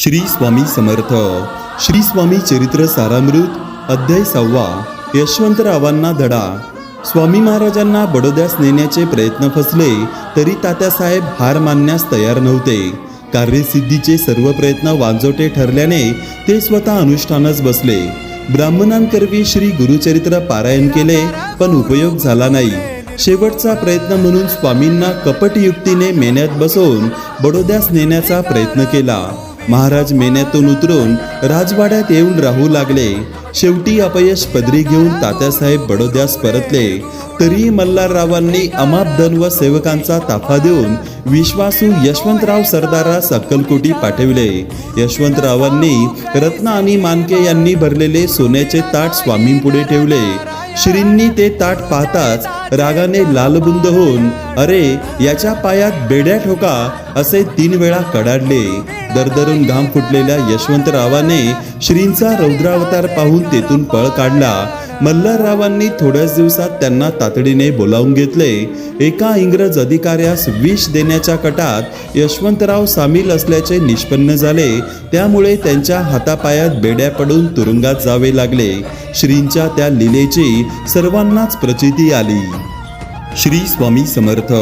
श्री स्वामी समर्थ. श्री स्वामी चरित्र सारामृत अध्याय 6. यशवंतरावांना धडा. स्वामी महाराजांना बडोद्यास नेण्याचे प्रयत्न फसले तरी तात्यासाहेब हार मानण्यास तयार नव्हते. कार्यसिद्धीचे सर्व प्रयत्न वांजोटे ठरल्याने ते स्वतः अनुष्ठानच बसले. ब्राह्मणांकरवी श्री गुरुचरित्र पारायण केले पण उपयोग झाला नाही. शेवटचा प्रयत्न म्हणून स्वामींना कपटयुक्तीने मेन्यात बसवून बडोद्यास नेण्याचा प्रयत्न केला. महाराज मेन्यातून उतरून राजवाड्यात येऊन राहू लागले. शेवटी अपयश पदरी घेऊन तात्यासाहेब बडोद्यास परतले. तरीही मल्हाररावांनी अमाप धन व सेवकांचा ताफा देऊन विश्वासू यशवंतराव सरदारास अक्कलकोटी पाठविले. यशवंतरावांनी रत्न आणि मानके यांनी भरलेले सोन्याचे ताट स्वामींपुढे ठेवले. श्रींनी ते ताट पाहताच रागाने लालबुंद होऊन "अरे, याच्या पायात बेड्या ठोका" असे 3 वेळा कडाडले. दरदरून घाम फुटलेल्या यशवंतरावाने श्रींचा रौद्रावतार पाहून तेथून पळ काढला. मल्हाररावांनी थोड्याच दिवसात त्यांना तातडीने बोलावून घेतले. एका इंग्रज अधिकाऱ्यास विष देण्याच्या कटात यशवंतराव सामील असल्याचे निष्पन्न झाले. त्यामुळे त्यांच्या हातापायात बेड्या पडून तुरुंगात जावे लागले. श्रींच्या त्या लीलेची सर्वांनाच प्रचिती आली. श्री स्वामी समर्थ.